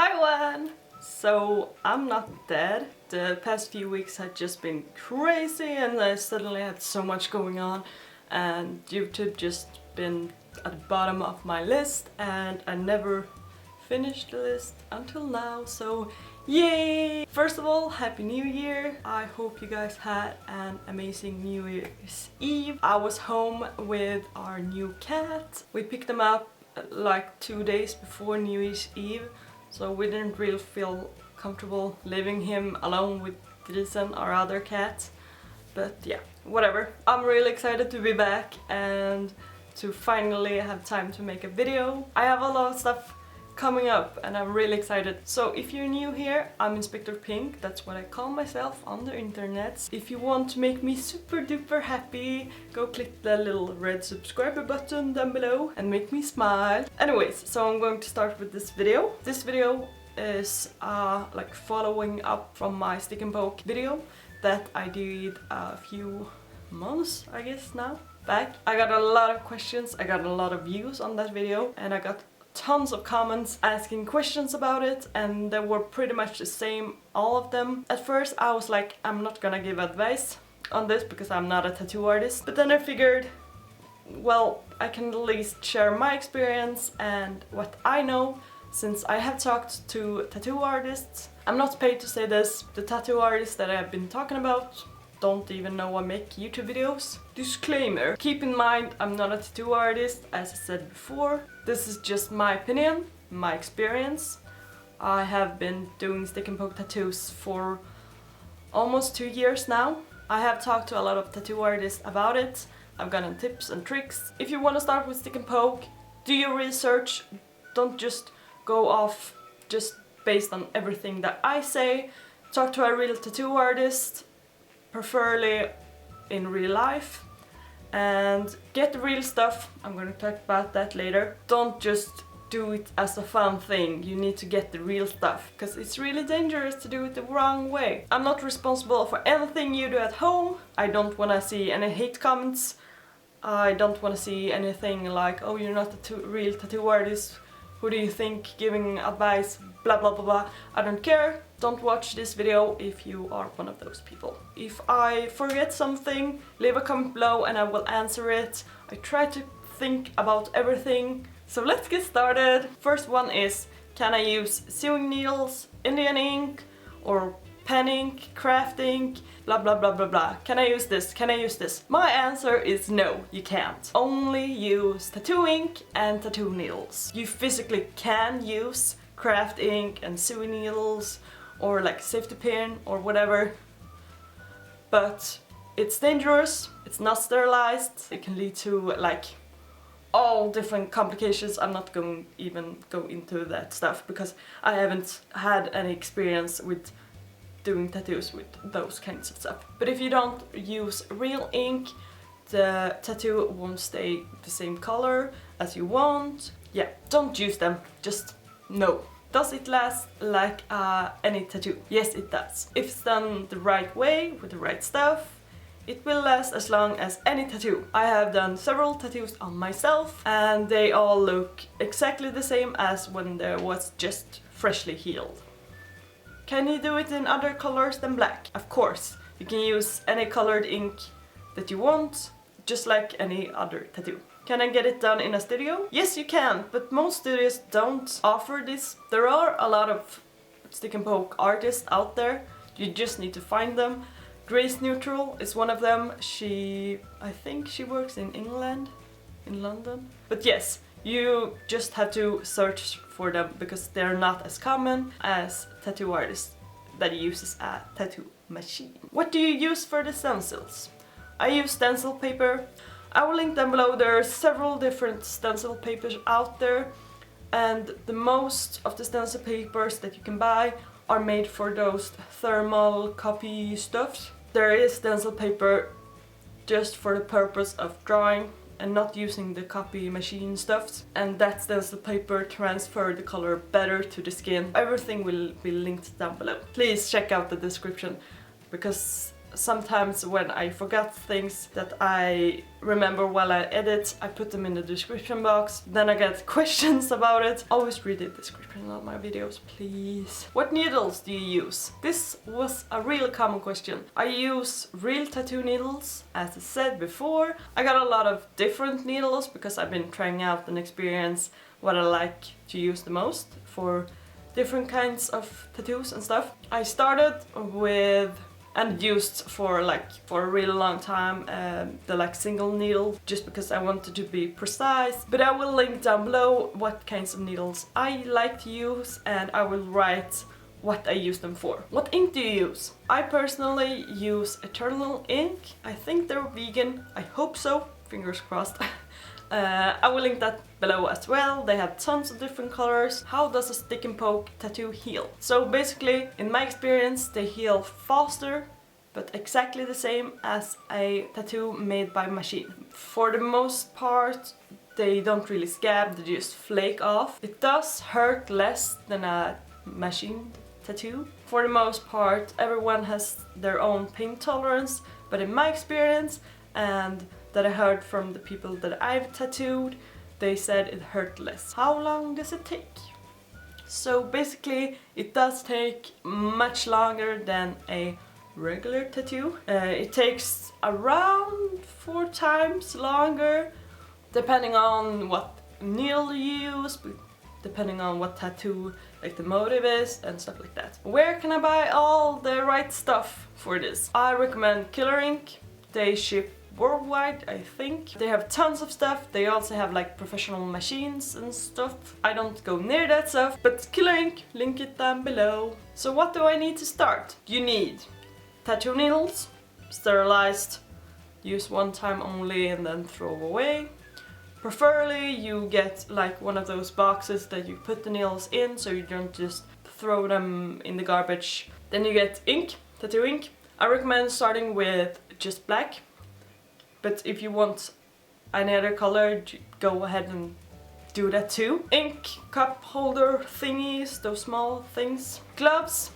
Hi everyone! So I'm not dead. The past few weeks had just been crazy and I suddenly had so much going on and YouTube just been at the bottom of my list and I never finished the list until now, so yay! First of all, Happy New Year! I hope you guys had an amazing New Year's Eve. I was home with our new cat. We picked him up like 2 days before New Year's Eve, so we didn't really feel comfortable leaving him alone with Grisen, our other cat. But yeah, whatever. I'm really excited to be back and to finally have time to make a video. I have a lot of stuff coming up and I'm really excited. So if you're new here, I'm Inspector Pink, that's what I call myself on the internet. If you want to make me super duper happy, go click the little red subscriber button down below and make me smile. Anyways, so I'm going to start with this video. This video is like following up from my Stick and Poke video that I did a few months, I guess now, back. I got a lot of questions, I got a lot of views on that video and I got tons of comments asking questions about it and they were pretty much the same, all of them. At first I was like, I'm not gonna give advice on this because I'm not a tattoo artist, but then I figured, well, I can at least share my experience and what I know since I have talked to tattoo artists. I'm not paid to say this, the tattoo artists that I have been talking about don't even know I make YouTube videos. Disclaimer, keep in mind I'm not a tattoo artist, as I said before. This is just my opinion, my experience. I have been doing Stick and Poke tattoos for almost 2 years now. I have talked to a lot of tattoo artists about it. I've gotten tips and tricks. If you want to start with Stick and Poke, do your research. Don't just go off just based on everything that I say. Talk to a real tattoo artist, preferably in real life, and get the real stuff. I'm gonna talk about that later. Don't just do it as a fun thing, you need to get the real stuff, because it's really dangerous to do it the wrong way. I'm not responsible for anything you do at home. I don't want to see any hate comments. I don't want to see anything like, oh, you're not a real tattoo artist, who do you think giving advice, blah blah blah blah. I don't care. Don't watch this video if you are one of those people. If I forget something, leave a comment below and I will answer it. I try to think about everything. So let's get started. First one is, can I use sewing needles, Indian ink, or pen ink, craft ink, blah blah blah blah blah. Can I use this? Can I use this? My answer is no, you can't. Only use tattoo ink and tattoo needles. You physically can use craft ink and sewing needles or like safety pin or whatever, but it's dangerous, it's not sterilized, it can lead to like all different complications. I'm not going to even go into that stuff because I haven't had any experience with doing tattoos with those kinds of stuff. But if you don't use real ink, the tattoo won't stay the same color as you want. Yeah, don't use them, just no. Does it last like any tattoo? Yes, it does. If it's done the right way, with the right stuff, it will last as long as any tattoo. I have done several tattoos on myself and they all look exactly the same as when there was just freshly healed. Can you do it in other colors than black? Of course. You can use any colored ink that you want, just like any other tattoo. Can I get it done in a studio? Yes, you can, but most studios don't offer this. There are a lot of Stick and Poke artists out there. You just need to find them. Grace Neutral is one of them. I think she works in England, in London. But yes, you just have to search for them because they're not as common as tattoo artists that uses a tattoo machine. What do you use for the stencils? I use stencil paper. I will link them below. There are several different stencil papers out there and the most of the stencil papers that you can buy are made for those thermal copy stuffs. There is stencil paper just for the purpose of drawing and not using the copy machine stuffs, and that stencil paper transfer the color better to the skin. Everything will be linked down below. Please check out the description because sometimes when I forgot things that I remember while I edit, I put them in the description box. Then I get questions about it. Always read the description of my videos, please. What needles do you use? This was a really common question. I use real tattoo needles, as I said before. I got a lot of different needles because I've been trying out and experience what I like to use the most for different kinds of tattoos and stuff. I started with and used for a really long time the single needle, just because I wanted to be precise. But I will link down below what kinds of needles I like to use, and I will write what I use them for. What ink do you use? I personally use Eternal ink. I think they're vegan. I hope so. Fingers crossed. I will link that below as well. They have tons of different colors. How does a stick and poke tattoo heal? So basically, in my experience, they heal faster, but exactly the same as a tattoo made by machine. For the most part, they don't really scab, they just flake off. It does hurt less than a machine tattoo. For the most part, everyone has their own pain tolerance, but in my experience, and that I heard from the people that I've tattooed, they said it hurt less. How long does it take? So basically, it does take much longer than a regular tattoo. It takes around 4 times longer, depending on what needle you use, depending on what tattoo the motive is and stuff like that. Where can I buy all the right stuff for this? I recommend Killer Ink. They ship worldwide, I think. They have tons of stuff. They also have professional machines and stuff. I don't go near that stuff, but Killer Ink, link it down below. So what do I need to start? You need tattoo needles, sterilized, use one time only and then throw away. Preferably you get one of those boxes that you put the needles in, so you don't just throw them in the garbage. Then you get ink, tattoo ink. I recommend starting with just black. But if you want any other color, go ahead and do that too. Ink, cup holder thingies, those small things. Gloves,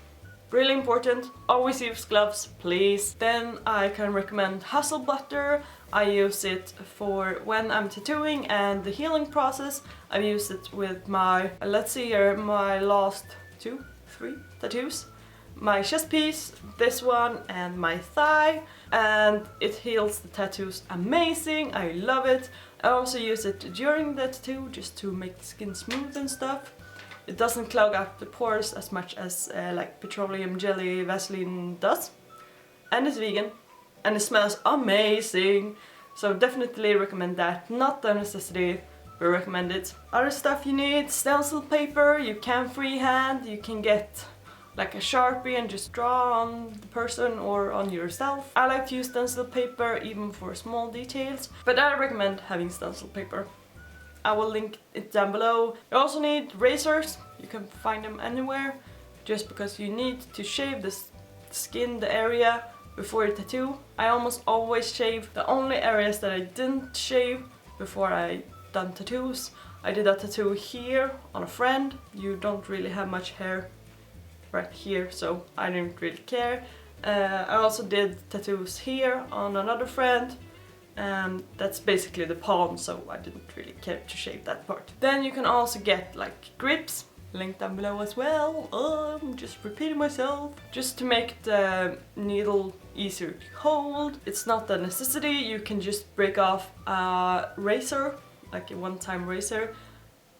really important. Always use gloves, please. Then I can recommend Hustle Butter. I use it for when I'm tattooing and the healing process. I've used it with my, let's see here, my last 2, 3 tattoos. My chest piece, this one, and my thigh, and it heals the tattoos amazing. I love it. I also use it during the tattoo just to make the skin smooth and stuff. It doesn't clog up the pores as much as petroleum jelly Vaseline does, and it's vegan and it smells amazing, so definitely recommend that. Not a necessity, but recommend it. Other stuff you need: stencil paper. You can freehand, you can get a Sharpie and just draw on the person or on yourself. I like to use stencil paper even for small details, but I recommend having stencil paper. I will link it down below. You also need razors. You can find them anywhere, just because you need to shave the skin, the area, before your tattoo. I almost always shave. The only areas that I didn't shave before I done tattoos, I did a tattoo here on a friend. You don't really have much hair right here, so I didn't really care. I also did tattoos here on another friend, and that's basically the palm, so I didn't really care to shave that part. Then you can also get grips, linked down below as well. I'm just repeating myself. Just to make the needle easier to hold. It's not a necessity, you can just break off a razor, a one-time razor.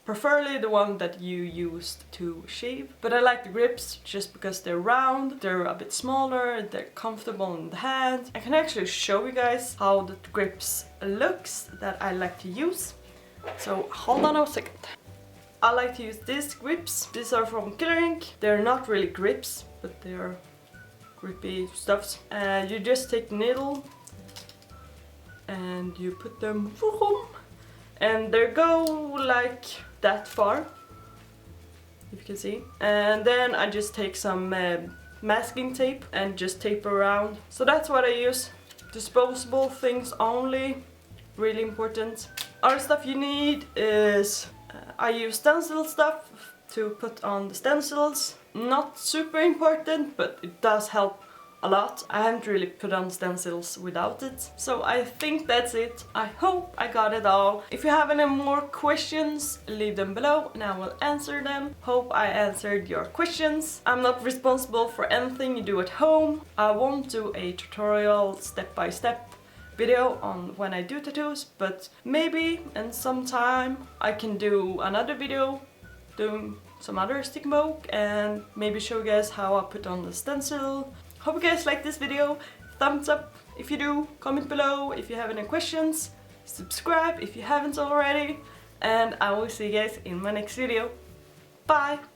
Preferably the one that you used to shave. But I like the grips just because they're round, they're a bit smaller, they're comfortable in the hand. I can actually show you guys how the grips looks that I like to use. So hold on a second. I like to use these grips. These are from Killer Ink. They're not really grips, but they are grippy stuffs. You just take the needle and you put them, and they go that far, if you can see. And then I just take some masking tape and just tape around. So that's what I use. Disposable things only, really important. Other stuff you need is, I use stencil stuff to put on the stencils. Not super important, but it does help a lot. I haven't really put on stencils without it. So I think that's it. I hope I got it all. If you have any more questions, leave them below and I will answer them. Hope I answered your questions. I'm not responsible for anything you do at home. I won't do a tutorial step-by-step video on when I do tattoos, but maybe in some time I can do another video doing some other Stick&Poke and maybe show you guys how I put on the stencil. Hope you guys like this video. Thumbs up if you do, comment below if you have any questions, subscribe if you haven't already, and I will see you guys in my next video. Bye!